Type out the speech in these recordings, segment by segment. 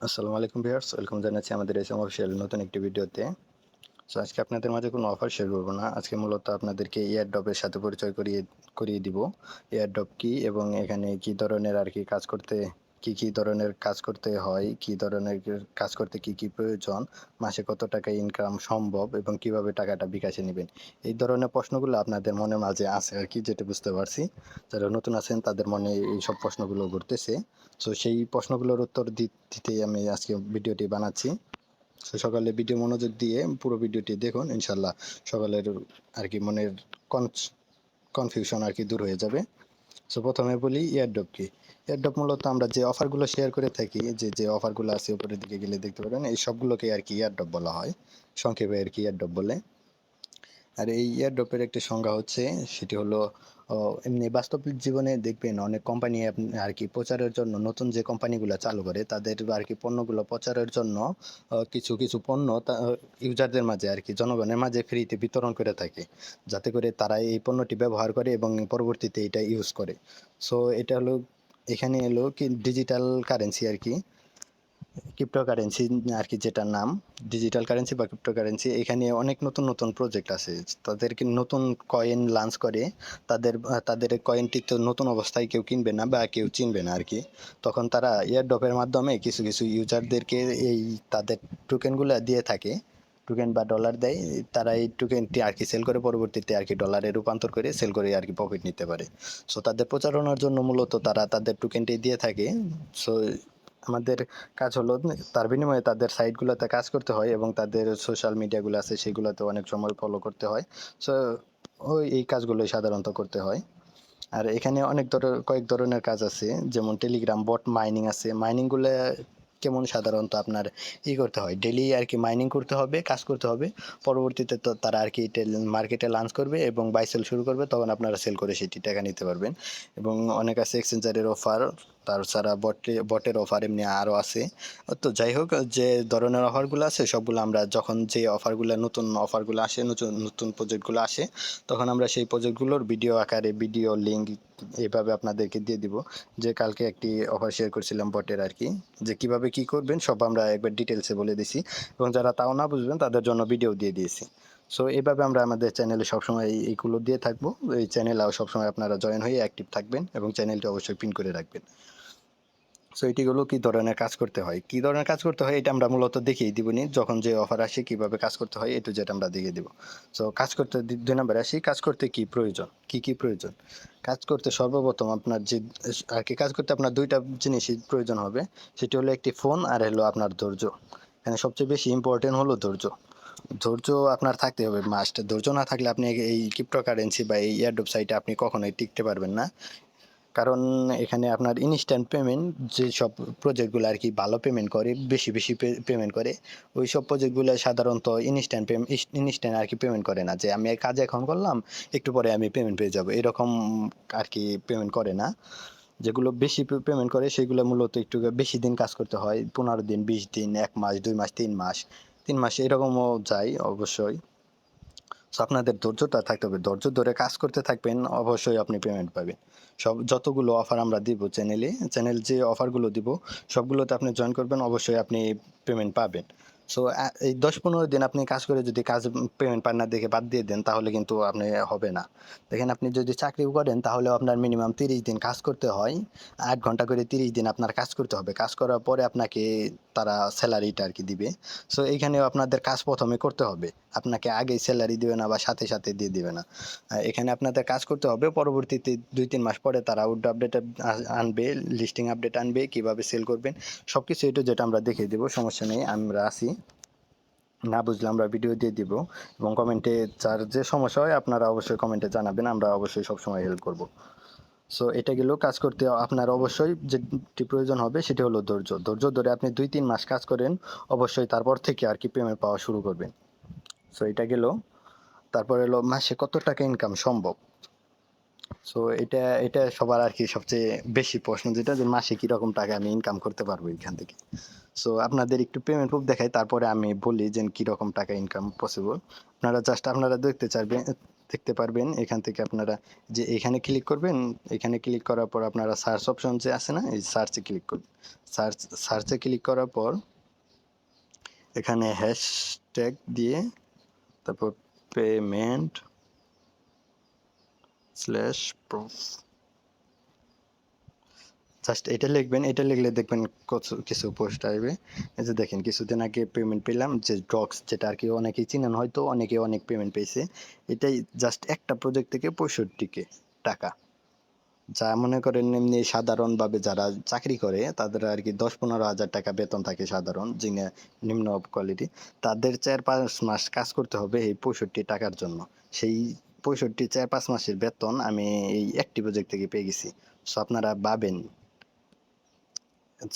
আসসালামু আলাইকুম viewers, welcome জানাচ্ছি আমাদের এসএম অফিসিয়াল নতুন একটি ভিডিওতে। সো আজকে আপনাদের মাঝে কোনো অফার শেয়ার করব না। আজকে মূলত আপনাদেরকে এয়ারড্রপের সাথে পরিচয় করিয়ে করিয়ে দিব। এয়ারড্রপ কি এবং এখানে কি ধরনের আরকি কাজ করতে কি ধরনের কাজ করতে হয়, কি ধরনের কাজ করতে কি প্রয়োজন, মাসে কত টাকা ইনকাম সম্ভব এবং কিভাবে টাকাটা বিকাশে নিবেন। এই ধরনের প্রশ্নগুলো আপনাদের মনের মাঝে আছে আরকি, যেটা বুঝতে পারছি। যারা নতুন আছেন তাদের মনে এইসব প্রশ্নগুলো ঘুরতেছে। সো সেই প্রশ্নগুলোর উত্তর দিতেই আমি আজকে ভিডিওটি বানাচ্ছি। সো সকালে ভিডিও মনোযোগ দিয়ে পুরো ভিডিওটি দেখুন, ইনশাল্লাহ সকালের আর কি মনের কনফিউশন আর কি দূর হয়ে যাবে। সো প্রথমে বলি এয়ারড্রপ কি। এয়ারড্রপ মূলত আমরা যে অফারগুলো শেয়ার করে থাকি, যে অফারগুলো আছে উপরের দিকে গেলে দেখতে পারেন, এই সবগুলোকে আর কি এয়ারড্রপ বলা হয়, সংক্ষেপে আর কি এয়ারড্রপ বলে। আর এই এয়ারড্রপের একটা সংজ্ঞা হচ্ছে, সেটি হলো এমনি বাস্তব জীবনে দেখবেন অনেক কোম্পানি আর কি প্রচারের জন্য, নতুন যে কোম্পানিগুলো চালু করে তাদের আর কি পণ্যগুলো প্রচারের জন্য কিছু কিছু পণ্য ইউজারদের মাঝে আর কি জনগণের মাঝে ফ্রিতে বিতরণ করে থাকে, যাতে করে তারা এই পণ্যটি ব্যবহার করে এবং পরবর্তীতে এটা ইউজ করে। সো এটা হলো, এখানে এলো কি ডিজিটাল কারেন্সি আর কি, ক্রিপ্টোকারেন্সি আর কি, যেটার নাম ডিজিটাল কারেন্সি বা ক্রিপ্টোকারেন্সি। এখানে অনেক নতুন নতুন প্রজেক্ট আছে, তাদেরকে নতুন কয়েন লঞ্চ করে। তাদের কয়েনটি তো নতুন অবস্থায় কেউ কিনবে না বা কেউ চিনবে না আর কি। তখন তারা এয়ারড্রপের মাধ্যমে কিছু কিছু ইউজারদেরকে এই তাদের টোকেনগুলো দিয়ে থাকে, টোকেন বা ডলার দেয়। তারা এই টোকেনটি আর কি সেল করে, পরবর্তীতে আর কি ডলারে রূপান্তর করে সেল করে আর কি প্রফিট নিতে পারে। সো তাদের প্রচারণার জন্য মূলত তারা তাদের টোকেনটি দিয়ে থাকে। সো আমাদের কাজ হলো তার বিনিময়ে তাদের সাইটগুলোতে কাজ করতে হয় এবং তাদের সোশ্যাল মিডিয়াগুলো আছে সেগুলোতে অনেক সময় ফলো করতে হয়। সো ওই এই কাজগুলোই সাধারণত করতে হয়। আর এখানে কয়েক ধরনের কাজ আছে, যেমন টেলিগ্রাম বট মাইনিং আছে। মাইনিংগুলো কেমন, সাধারণত আপনার করতে হয়, ডেইলি আর কি মাইনিং করতে হবে, কাজ করতে হবে। পরবর্তীতে তো তারা আর কি মার্কেটে লঞ্চ করবে এবং বাই সেল শুরু করবে, তখন আপনারা সেল করে সেটি টাকা নিতে পারবেন। এবং অনেক আছে এক্সচেঞ্জারের অফার, তাছাড়া বটের অফার এমনি আরও আছে। তো যাই হোক, যে ধরনের অফারগুলো আছে সবগুলো আমরা যখন যে অফারগুলো, নতুন অফারগুলো আসে, নতুন নতুন প্রজেক্টগুলো আসে, তখন আমরা সেই প্রজেক্টগুলোর ভিডিও আকারে, ভিডিও লিঙ্ক এভাবে আপনাদেরকে দিয়ে দিব। যে কালকে একটি অফার শেয়ার করছিলাম বটের আর কি, যে কিভাবে কি করবেন সব আমরা একবার ডিটেলসে বলে দিছি, এবং যারা তাও না বুঝবেন তাদের জন্য ভিডিও দিয়ে দিয়েছি। সো এইভাবে আমরা আমাদের চ্যানেলে সবসময় এইগুলো দিয়ে থাকবো। এই চ্যানেলে সবসময় আপনারা জয়েন হয়ে অ্যাক্টিভ থাকবেন এবং চ্যানেলটি অবশ্যই পিন করে রাখবেন। সো এটিগুলো কি ধরনের কাজ করতে হয়, কি ধরনের কাজ করতে হয়, এটা আমরা মূলত দেখিয়ে দিবনি। যখন যে অফার আসে কিভাবে কাজ করতে হয়, একটু যেটা আমরা দেখিয়ে দিব। সো কাজ করতে 2 নম্বরে আসি, কাজ করতে কি প্রয়োজন, কি প্রয়োজন। কাজ করতে সর্বপ্রথম আপনার যে আর কি, কাজ করতে আপনার দুইটা জিনিসই প্রয়োজন হবে। সেটি হলো একটি ফোন, আর হলো আপনার ধৈর্য। এখানে সবচেয়ে বেশি ইম্পর্টেন্ট হলো ধৈর্য। ধৈর্য আপনার থাকতে হবে মাস্ট। ধৈর্য না থাকলে আপনি এই ক্রিপ্টোকারেন্সি বা এই এয়ারড্রপ সাইটে আপনি কখনোই টিকতে পারবেন না। কারণ এখানে আপনার ইনস্ট্যান্ট পেমেন্ট, যেসব প্রজেক্টগুলো আর কি ভালো পেমেন্ট করে, বেশি পেমেন্ট করে, ওই সব প্রজেক্টগুলো সাধারণত ইনস্ট্যান্ট আর কি পেমেন্ট করে না, যে আমি এই কাজ এখন করলাম একটু পরে আমি পেমেন্ট পেয়ে যাব, এরকম আর কি পেমেন্ট করে না। যেগুলো বেশি পেমেন্ট করে সেগুলো মূলত একটু বেশি দিন কাজ করতে হয়, 15 দিন, 20 দিন, 1 মাস, 2 মাস, 3 মাস, 3 মাস এরকমও যায় অবশ্যই। সো আপনাদের ধৈর্যটা থাকতে হবে, ধৈর্য ধরে কাজ করতে থাকবেন, অবশ্যই আপনি পেমেন্ট পাবেন। যতগুলো অফার আমরা দিব চ্যানেল যে অফারগুলো দিব সবগুলোতে আপনি জয়েন করবেন, অবশ্যই আপনি পেমেন্ট পাবেন। সো এই 10-15 দিন আপনি কাজ করে যদি পেমেন্ট পান না দেখে বাদ দিয়ে দেন, তাহলে কিন্তু আপনি হবে না। দেখেন, আপনি যদি চাকরিও করেন তাহলেও আপনার মিনিমাম 30 দিন কাজ করতে হয়। 8 ঘন্টা করে 30 দিন আপনার কাজ করতে হবে, কাজ করার পরে আপনাকে তারা স্যালারিটা আর কি দিবে। সো এইখানেও আপনাদের কাজ প্রথমে করতে হবে, আপনাকে আগেই স্যালারি দিবে না বা সাথে সাথে দিয়ে দিবে না। এখানে আপনাদের কাজ করতে হবে, পরবর্তীতে 2-3 মাস পরে তারা উইন্ডো আপডেট আনবে, লিস্টিং আপডেট আনবে, কিভাবে সেল করবেন সবকিছু এটা যেটা আমরা দেখিয়ে দেবো, সমস্যা নেই, আমরা আছি। না বুঝলে আমরা ভিডিও দিয়ে দিব, এবং কমেন্টে যার যে সমস্যা হয় আপনারা অবশ্যই কমেন্টে জানাবেন, আমরা অবশ্যই সবসময় হেল্প করব। সো এটা গেলেও, কাজ করতে আপনার অবশ্যই যেটি প্রয়োজন হবে সেটি হলো ধৈর্য। ধৈর্য ধরে আপনি 2-3 মাস কাজ করেন, অবশ্যই তারপর থেকে আর কি পেমেন্ট পাওয়া শুরু করবেন। সো এটা গেল। তারপর এলো মাসে কত টাকা ইনকাম সম্ভব। সো এটা সবার আর কি সবচেয়ে বেশি প্রশ্ন, যেটা যে মাসে কিরকম টাকা আমি ইনকাম করতে পারবো এখান থেকে। সো আপনাদের একটু পেমেন্ট প্রুফ দেখাই, তারপরে আমি বলি যে কিরকম টাকা ইনকাম পসিবল। আপনারা দেখতে চাইবেন, দেখতে পারবেন। এখান থেকে আপনারা যে এখানে ক্লিক করবেন, এখানে ক্লিক করার পর আপনারা সার্চ অপশন যে আছে না, এই সার্চে ক্লিক করবেন। সার্চে ক্লিক করার পর এখানে হ্যাশট্যাগ দিয়ে তারপর পেমেন্ট স্ল্যাশ প্রুফ জাস্ট এটা লিখবেন। এটা লিখলে দেখবেন কিছু পোস্ট আসবে। এই যে দেখেন কিছুদিন আগে পেমেন্ট পেলাম, যে ড্রক্স, যেটা আর কি অনেকেই চিনেন, হয়তো অনেকে অনেক পেমেন্ট পেয়েছে। এটাই জাস্ট একটা প্রজেক্ট থেকে 65 টাকা। যা মনে করেন এমনি সাধারণভাবে যারা চাকরি করে তাদের আর কি 10-15 হাজার টাকা বেতন থাকে সাধারণ, যিনি নিম্ন কোয়ালিটি, তাদের 4-5 মাস কাজ করতে হবে এই 65 টাকার জন্য। সেই 4-5 মাসের বেতন আমি এই একটি প্রজেক্ট থেকে পেয়ে গেছি। সো আপনারা ভাবেন।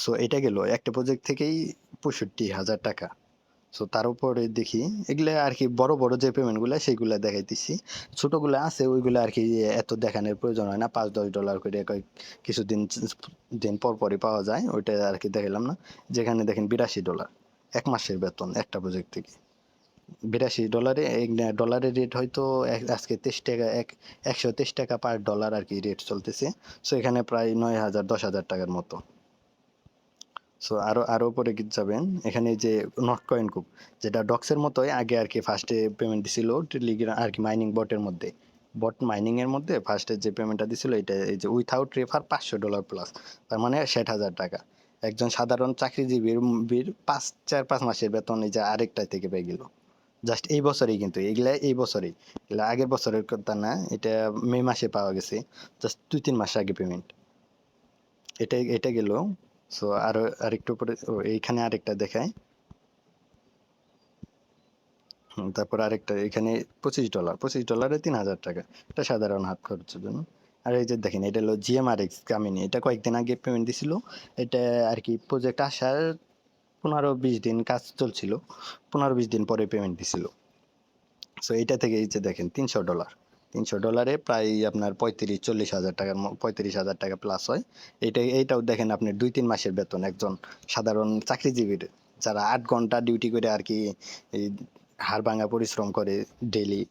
সো এটা গেল একটা প্রজেক্ট থেকেই 65,000 টাকা। সো তার উপরে দেখি এগুলা আর কি বড় বড় যে পেমেন্ট গুলা সেগুলা দেখাইতেছি। ছোটগুলা আছে ওইগুলা আর কি এত দেখানোর প্রয়োজন হয় না, $5-10 করে কিছুদিন দিন পর পরই পাওয়া যায়, ওইটা আর কি দেখালাম না। যেখানে দেখেন $82 এক মাসের বেতন একটা প্রজেক্ট থেকে। $82 ডলারের রেট হয়তো আজকে 23 টাকা, 123 টাকা পার ডলার আর কি রেট চলতেছে। সো এখানে প্রায় 9,000-10,000 টাকার মতো। সো আরো উপরে যাবেন, এখানে যে নট কয়েন কুপ, যেটা ডক্সের মতোই আগে আর কি ফার্স্টে পেমেন্ট দিছিল টেলিগ্রাম আর কি মাইনিং বটের মধ্যে। বট মাইনিং এর মধ্যে ফার্স্টে যে পেমেন্টটা দিছিল এটা এই যে উইথাউট রেফার $500 প্লাস, তার মানে 60,000 টাকা। একজন সাধারণ চাকরিজীবীর 4-5 মাসের বেতন এই যে আরেকটা থেকে পেয়ে গেল জাস্ট এই বছরেই। কিন্তু এগুলা এই বছরেই, এগুলা আগের বছরের কথা না, এটা মে মাসে পাওয়া গেছে, জাস্ট 2-3 মাস আগে পেমেন্ট। এটা গেল। সো আরো আরেকটু পরে এইখানে আরেকটা দেখায়। তারপর আরেকটা এখানে $25, $3,000 এটা সাধারণ হাত খরচের জন্য। আর এই যে দেখেন এটা হলো GMRX কামিনী, এটা কয়েকদিন আগে পেমেন্ট দিছিল। এটা আর কি প্রজেক্ট আসার 15-20 দিন কাজ চলছিল, 15-20 দিন পরে পেমেন্ট দিছিল। সো এইটা থেকে এই যে দেখেন $300 প্রায় আপনার 35-40 হাজার টাকার 35,000 টাকা প্লাস হয়। এইটাও দেখেন আপনার 2-3 মাসের বেতন একজন সাধারণ চাকরিজীবীর, যারা 8 ঘন্টা ডিউটি করে আর কি এই হাড় ভাঙা পরিশ্রম করে ডেইলি,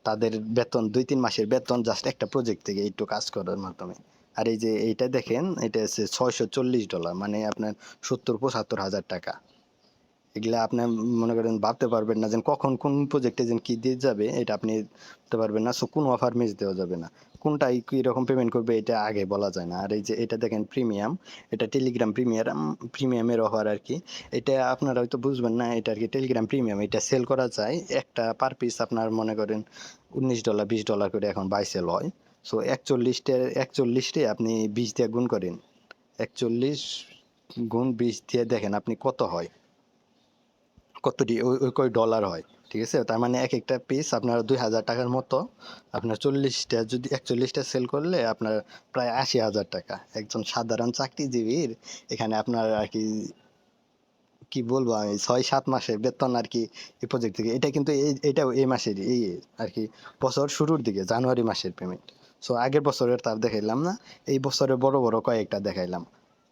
তাদের বেতন 2-3 মাসের বেতন জাস্ট একটা প্রজেক্ট থেকে একটু কাজ করার মাধ্যমে। আর এই যে এইটা দেখেন, এটা হচ্ছে $640, মানে আপনার 70-75 হাজার টাকা। এগুলা আপনি মনে করেন ভাবতে পারবেন না যে কখন কোন প্রজেক্টে যে কি দিয়ে যাবে, এটা আপনি ভাবতে পারবেন না। সো কোনো অফার মিস দেওয়া যাবে না, কোনটাই কি রকম পেমেন্ট করবে এটা আগে বলা যায় না। আর এই যে এটা দেখেন প্রিমিয়াম, এটা টেলিগ্রাম প্রিমিয়ামের অফার আর কি। এটা আপনারা হয়তো বুঝবেন না, এটা আর কি টেলিগ্রাম প্রিমিয়াম, এটা সেল করা যায় একটা পার পিস আপনার মনে করেন $19 $20 করে এখন বাই সেল হয়। সো 41-41 আপনি 20 দিয়ে গুণ করেন, 41 গুণ 20 দিয়ে দেখেন আপনি কত হয়, কতটি ওই কয় ডলার হয়। ঠিক আছে, তার মানে এক একটা পিস আপনার 2,000 টাকার মতো। আপনার 40টা যদি 41টা সেল করলে আপনার প্রায় 80,000 টাকা। একজন সাধারণ চাকরিজীবীর এখানে আপনার আর কি কি বলবো আমি, 6-7 মাসের বেতন আর কি এই প্রজেক্ট থেকে। এটা কিন্তু এটাও এই মাসের এই আর কি বছর শুরুর দিকে জানুয়ারি মাসের পেমেন্ট। সো আগের বছরের তার দেখাইলাম না, এই বছরে বড় বড় কয়েকটা দেখাইলাম,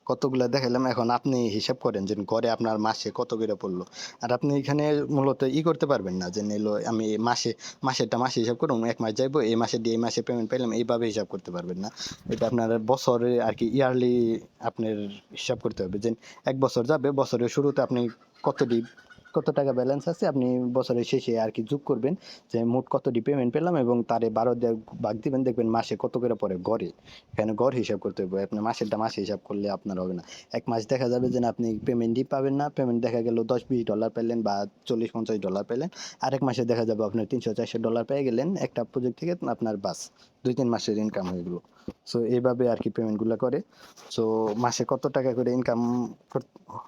কতগুলা দেখাইলাম। এখন আপনি হিসাব করেন যে গড়ে আপনার মাসে কত করে পড়লো। আর আপনি এখানে মূলত করতে পারবেন না যে নিলো আমি মাসেরটা মাসে হিসাব করুন, 1 মাস যাইবো এই মাসে দিয়ে এই মাসে পেমেন্ট পাইলাম, এইভাবে হিসাব করতে পারবেন না। এটা আপনার বছরে আর কি ইয়ারলি আপনার হিসাব করতে হবে যে 1 বছর যাবে, বছরের শুরুতে আপনি কতটি কত টাকা ব্যালেন্স আছে আপনি বছরের শেষে আর কি যোগ করবেন, যে মোট কতটি পেমেন্ট পেলাম এবং তারে 12 দিয়ে ভাগ দিবেন, দেখবেন মাসে কত করে পড়ে গড়ে। এখানে গড় হিসাব করতে হবে, আপনার মাসেরটা মাসে হিসাব করলে আপনার হবে না। 1 মাস দেখা যাবে যে আপনি পেমেন্টই পাবেন না, পেমেন্ট দেখা গেল $10-20 পেলেন বা $40-50 পেলেন। আরেক মাসে দেখা যাবে আপনার $300-400 পেয়ে গেলেন একটা প্রজেক্ট থেকে, আপনার বাস 2-3 মাসের ইনকাম হয়ে গেলো। সো এইভাবে আর কি পেমেন্ট গুলো করে। সো মাসে কত টাকা করে ইনকাম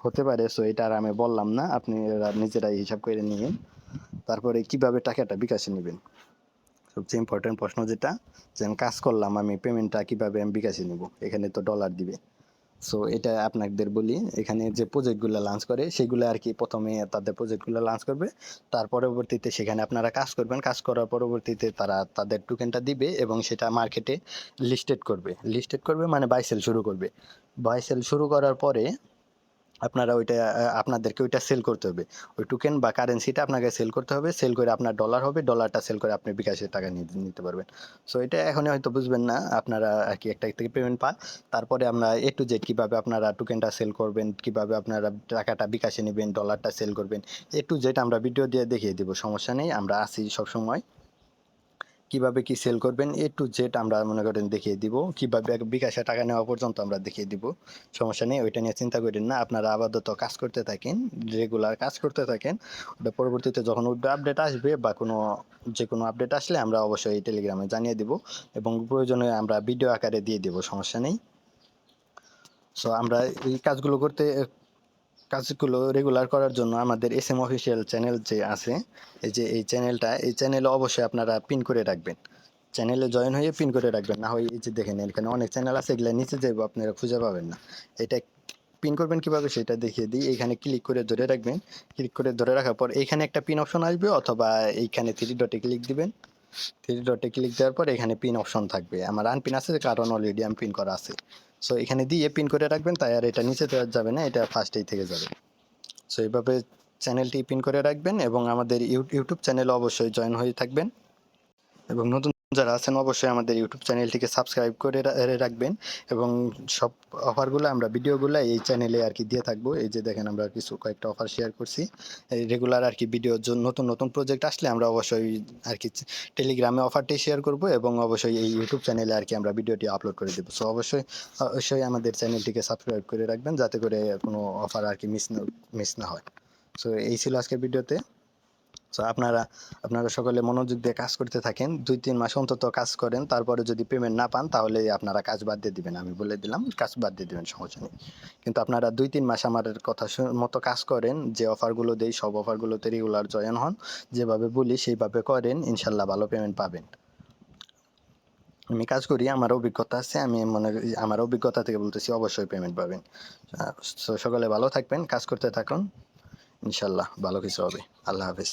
হতে পারে, সো এটা আর আমি বললাম না, আপনি নিজেরাই হিসাব করে নিয়েন। তারপরে কিভাবে টাকাটা বিকাশে নেবেন, সবচেয়ে ইম্পর্টেন্ট প্রশ্ন যেটা, যে আমি কাজ করলাম আমি পেমেন্টটা কিভাবে আমি বিকাশে নিব, এখানে তো ডলার দিবে। সো এটা আপনাদের বলি, এখানে যে প্রজেক্টগুলো লঞ্চ করে সেগুলো আর কি প্রথমে তাদের প্রজেক্টগুলো লঞ্চ করবে, তার পরবর্তীতে সেখানে আপনারা কাজ করবেন, কাজ করার পরবর্তীতে তারা তাদের টোকেনটা দিবে এবং সেটা মার্কেটে লিস্টেড করবে মানে বাই সেল শুরু করবে। বাই সেল শুরু করার পরে আপনারা ওইটা আপনাদেরকে ওইটা সেল করতে হবে। ওই টোকেন বা কারেন্সিটা আপনাকে সেল করতে হবে। সেল করে আপনার ডলার হবে। ডলারটা সেল করে আপনি বিকাশে টাকা নিতে পারবেন। সো এটা এখনই হয়তো বুঝবেন না। আপনারা আরকি একটা থেকে পেমেন্ট পান। তারপরে আমরা A to Z কিভাবে আপনারা টোকেনটা সেল করবেন, কিভাবে আপনারা টাকাটা বিকাশে নিবেন, ডলারটা সেল করবেন। A to Z আমরা ভিডিও দিয়ে দেখিয়ে দিব। সমস্যা নেই। আমরা আছি সবসময়। কিভাবে কি সেল করবেন A to Z আমরা মনে করেন দেখিয়ে দিব। কিভাবে বিকাশে টাকা নেওয়া পর্যন্ত আমরা দেখিয়ে দিব। সমস্যা নেই, ওইটা নিয়ে চিন্তা করেন না। আপনারা আপাতত কাজ করতে থাকেন, রেগুলার কাজ করতে থাকেন। ওটা পরবর্তীতে যখন আপডেট আসবে বা যেকোনো আপডেট আসলে আমরা অবশ্যই টেলিগ্রামে জানিয়ে দিব এবং প্রয়োজনে আমরা ভিডিও আকারে দিয়ে দিব, সমস্যা নেই। সো আমরা এই কাজগুলো রেগুলার করার জন্য আমাদের এসএম অফিসিয়াল চ্যানেল যে আছে, এই চ্যানেলে অবশ্যই আপনারা পিন করে রাখবেন। চ্যানেলে জয়েন হয়ে পিন করে রাখবেন, না হয় এই যে দেখেন এখানে অনেক চ্যানেল আছে, এগুলা নিচে যাইবো আপনারা খুঁজে পাবেন না। এটা পিন করবেন কিভাবে সেটা দেখিয়ে দিই। এখানে ক্লিক করে ধরে রাখবেন। ক্লিক করে ধরে রাখার পর এখানে একটা পিন অপশন আসবে, অথবা এইখানে থ্রি ডটে ক্লিক দিবেন। থ্রি ডটে ক্লিক দেওয়ার পর এখানে পিন অপশন থাকবে। আমার আনপিন আছে কারণ অলরেডি আমি পিন করা আছে। সো এখানে দিয়ে পিন করে রাখবেন, তাই আর এটা নিচে দেওয়া যাবে না, এটা ফার্স্টেই থেকে যাবে। সো এইভাবে চ্যানেলটি পিন করে রাখবেন এবং আমাদের ইউটিউব চ্যানেলে অবশ্যই জয়েন হয়ে থাকবেন এবং নতুন যারা আছেন অবশ্যই আমাদের ইউটিউব চ্যানেলটিকে সাবস্ক্রাইব করে রাখবেন এবং সব অফারগুলো আমরা ভিডিওগুলো এই চ্যানেলে আর কি দিয়ে থাকবো। এই যে দেখেন আমরা কয়েকটা অফার শেয়ার করছি। এই রেগুলার আর কি ভিডিওর জন্য নতুন নতুন প্রজেক্ট আসলে আমরা অবশ্যই আর কি টেলিগ্রামে অফারটি শেয়ার করব এবং অবশ্যই এই ইউটিউব চ্যানেলে আর কি আমরা ভিডিওটি আপলোড করে দেবো। সো অবশ্যই আমাদের চ্যানেলটিকে সাবস্ক্রাইব করে রাখবেন যাতে করে কোনো অফার আর কি মিস না হয়। সো এই ছিল আজকের ভিডিওতে। সো আপনারা সকলে মনোযোগ দিয়ে কাজ করতে থাকেন। ২-৩ মাস অন্তত কাজ করেন। তারপরে যদি পেমেন্ট না পান তাহলে আপনারা কাজ বাদ দিয়ে দিবেন। আমি বলে দিলাম, কাজ বাদ দিয়ে দিবেন, সমস্যা নেই। কিন্তু আপনারা ২-৩ মাস আমার কথা মতো কাজ করেন। যে অফারগুলো দেই সব অফারগুলোতে রেগুলার জয়েন হন। যেভাবে বলি সেইভাবে করেন, ইনশাআল্লাহ ভালো পেমেন্ট পাবেন। আমি কাজ করি, আমার অভিজ্ঞতা আছে। আমি মনে করি আমার অভিজ্ঞতা থেকে বলতেছি অবশ্যই পেমেন্ট পাবেন। আ সো সকলে ভালো থাকবেন, কাজ করতে থাকুন। ইনশাআল্লাহ ভালো কিছু হবে। আল্লাহ হাফেজ।